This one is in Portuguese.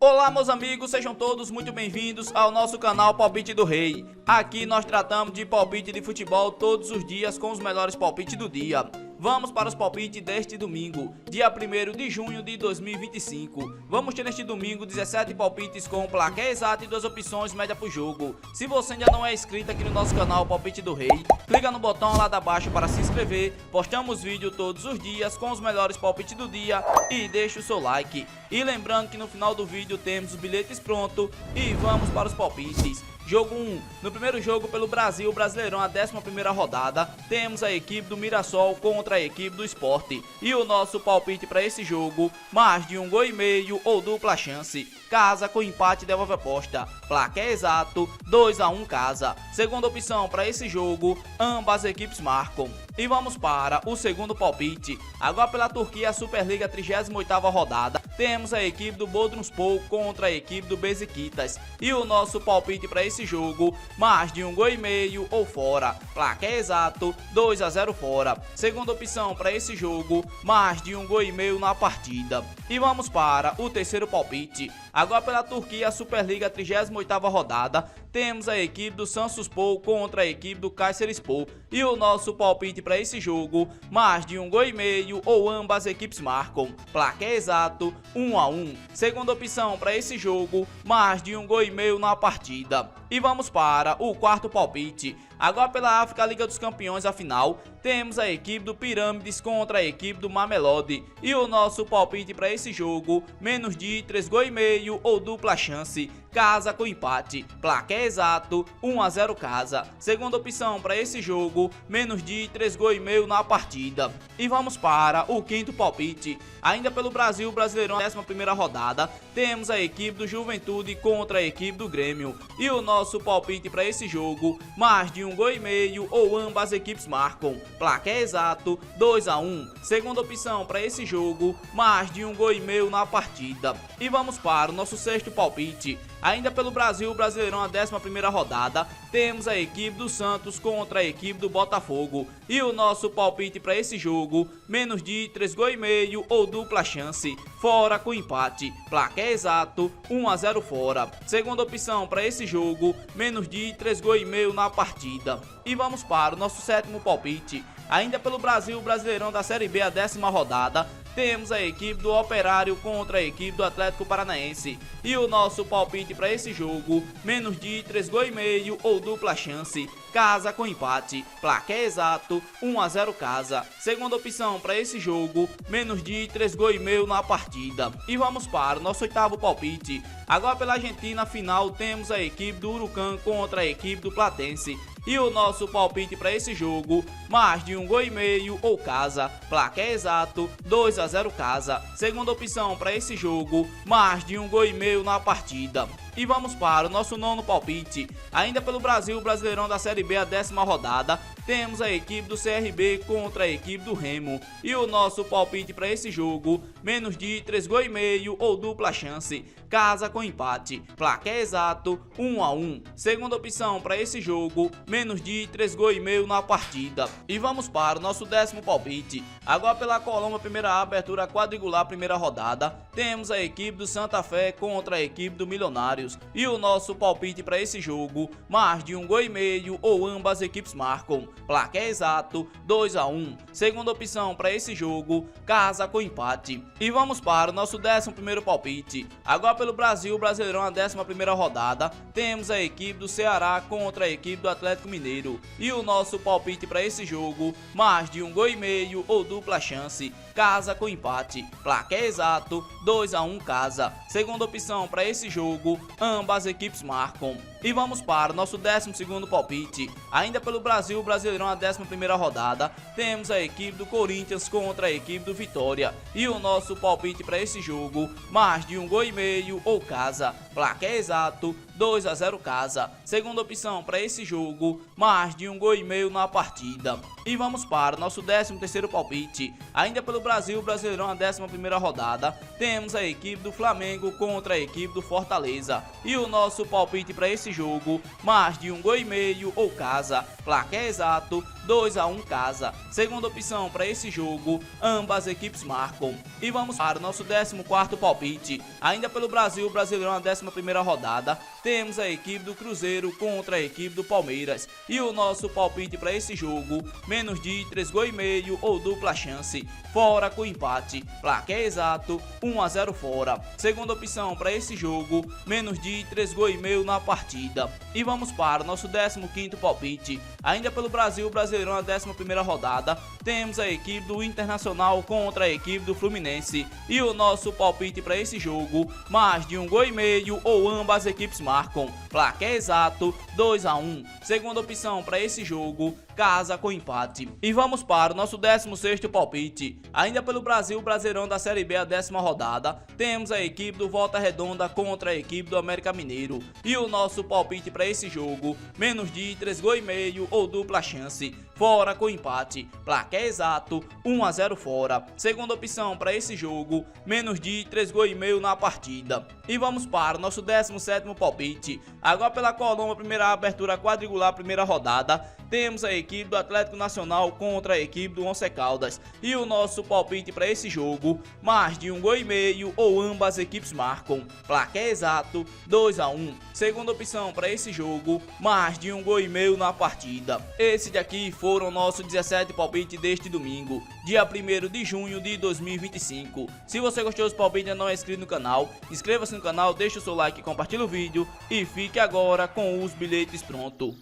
Olá meus amigos, sejam todos muito bem-vindos ao nosso canal Palpite do Rei. Aqui nós tratamos de palpite de futebol todos os dias com os melhores palpites do dia. Vamos para os palpites deste domingo, dia 1º de junho de 2025. Vamos ter neste domingo 17 palpites com placar exato e 2 opções média por jogo. Se você ainda não é inscrito aqui no nosso canal Palpite do Rei, clica no botão lá da baixo para se inscrever. Postamos vídeo todos os dias com os melhores palpites do dia e deixa o seu like. E lembrando que no final do vídeo temos os bilhetes prontos e vamos para os palpites. Jogo 1. No primeiro jogo pelo Brasil, Brasileirão, a 11ª rodada, temos a equipe do Mirassol contra a equipe do Sport. E o nosso palpite para esse jogo, mais de 1,5 gol ou dupla chance. Casa com empate devolve aposta. Placar exato, 2-1 casa. Segunda opção para esse jogo, ambas equipes marcam. E vamos para o segundo palpite. Agora pela Turquia, a Superliga 38ª rodada, temos a equipe do Bodrumspor contra a equipe do Beşiktaş. E o nosso palpite para esse jogo, mais de 1,5 gol ou fora. Placar exato, 2-0 fora. Segunda opção para esse jogo, mais de 1,5 gol na partida. E vamos para o terceiro palpite. Agora pela Turquia, a Superliga 38ª rodada, temos a equipe do Samsunspor contra a equipe do Kayserispor. E o nosso palpite para esse jogo, mais de 1,5 gol ou ambas equipes marcam. Placar exato, 1-1. Segunda opção para esse jogo, mais de 1,5 gol na partida. E vamos para o quarto palpite. Agora pela África Liga dos Campeões, a final, temos a equipe do Pirâmides contra a equipe do Mamelodi. E o nosso palpite para esse jogo, menos de 3,5 gol ou dupla chance. Casa com empate. Placar exato, 1-0 casa. Segunda opção para esse jogo, menos de 3,5 gol na partida. E vamos para o quinto palpite. Ainda pelo Brasil, Brasileirão, 11ª rodada, temos a equipe do Juventude contra a equipe do Grêmio. E o nosso palpite para esse jogo, mais de 1,5 gol ou ambas equipes marcam. Placar exato, 2-1. Segunda opção para esse jogo, mais de 1,5 gol na partida. E vamos para o nosso sexto palpite. Ainda pelo Brasil, Brasileirão, a 11ª rodada, temos a equipe do Santos contra a equipe do Botafogo. E o nosso palpite para esse jogo, menos de 3,5 gol ou dupla chance. Fora com empate. Placar exato, 1-0 fora. Segunda opção para esse jogo, menos de 3,5 gol na partida. E vamos para o nosso sétimo palpite. Ainda pelo Brasil, Brasileirão da Série B, a 10ª rodada, temos a equipe do Operário contra a equipe do Atlético Paranaense. E o nosso palpite para esse jogo, menos de 3,5 gol ou dupla chance. Casa com empate. Placar exato, 1-0 casa. Segunda opção para esse jogo, menos de 3,5 gol na partida. E vamos para o nosso oitavo palpite. Agora pela Argentina, final, temos a equipe do Huracan contra a equipe do Platense. E o nosso palpite para esse jogo, mais de 1,5 gol ou casa. Placar exato, 2-0 casa. Segunda opção para esse jogo, mais de 1,5 gol na partida. E vamos para o nosso nono palpite. Ainda pelo Brasil, Brasileirão da Série B, a 10ª rodada, temos a equipe do CRB contra a equipe do Remo. E o nosso palpite para esse jogo, menos de 3,5 gol ou dupla chance. Casa com empate. Placar exato, 1-1. Segunda opção para esse jogo, menos de 3,5 gol na partida. E vamos para o nosso décimo palpite. Agora pela Colômbia, primeira abertura quadrangular, primeira rodada, temos a equipe do Santa Fé contra a equipe do Milionários. E o nosso palpite para esse jogo, mais de 1,5 gol ou ambas equipes marcam. Placar exato, 2-1. Segunda opção para esse jogo, casa com empate. E vamos para o nosso 11º palpite. Agora pelo Brasil, Brasileirão, a 11ª rodada, temos a equipe do Ceará contra a equipe do Atlético Mineiro. E o nosso palpite para esse jogo, mais de 1,5 gol ou dupla chance. Casa com empate. Placar exato, 2-1 casa. Segunda opção para esse jogo, ambas equipes marcam. E vamos para o nosso 12º palpite. Ainda pelo Brasil, Brasileirão, a 11ª rodada, temos a equipe do Corinthians contra a equipe do Vitória. E o nosso palpite para esse jogo, mais de 1,5 gol ou casa. Placar exato, 2-0 casa. Segunda opção para esse jogo, mais de 1,5 gol na partida. E vamos para o nosso 13º palpite. Ainda pelo Brasil, Brasileirão, a 11ª rodada, temos a equipe do Flamengo contra a equipe do Fortaleza. E o nosso palpite para esse jogo, mais de 1,5 gol ou casa. Placar exato, 2-1 casa. Segunda opção para esse jogo, ambas equipes marcam. E vamos para o nosso 14º palpite. Ainda pelo Brasil, Brasileirão, a 11ª rodada, temos a equipe do Cruzeiro contra a equipe do Palmeiras. E o nosso palpite para esse jogo, menos de 3,5 gols ou dupla chance, fora com empate. Placar exato, 1-0 fora. Segunda opção para esse jogo, menos de 3,5 gols na partida. E vamos para o nosso 15º palpite. Ainda pelo Brasil, Brasileirão, a 11ª rodada, temos a equipe do Internacional contra a equipe do Fluminense. E o nosso palpite para esse jogo, mais de 1,5 gols ou ambas equipes marcam. Placar exato, 2-1. Segunda opção para esse jogo, casa com empate. E vamos para o nosso 16º palpite. Ainda pelo Brasil, Brasileirão da Série B, a 10ª rodada, temos a equipe do Volta Redonda contra a equipe do América Mineiro. E o nosso palpite para esse jogo, menos de 3,5 gols ou dupla chance, fora com empate. Placar exato, 1-0 fora. Segunda opção para esse jogo, menos de 3,5 gols na partida. E vamos para o nosso 17º palpite. Agora pela Colômbia, primeira abertura quadrangular, primeira rodada, temos a equipe do Atlético Nacional contra a equipe do Once Caldas. E o nosso palpite para esse jogo, mais de 1,5 gols ou ambas equipes marcam. Placar exato, 2-1. Segunda opção para esse jogo, mais de 1,5 gols na partida. Esse daqui foram nossos 17 palpites deste domingo, dia 1º de junho de 2025. Se você gostou dos palpites e não é inscrito no canal, inscreva-se no canal, deixe o seu like, compartilhe o vídeo e fique agora com os bilhetes prontos.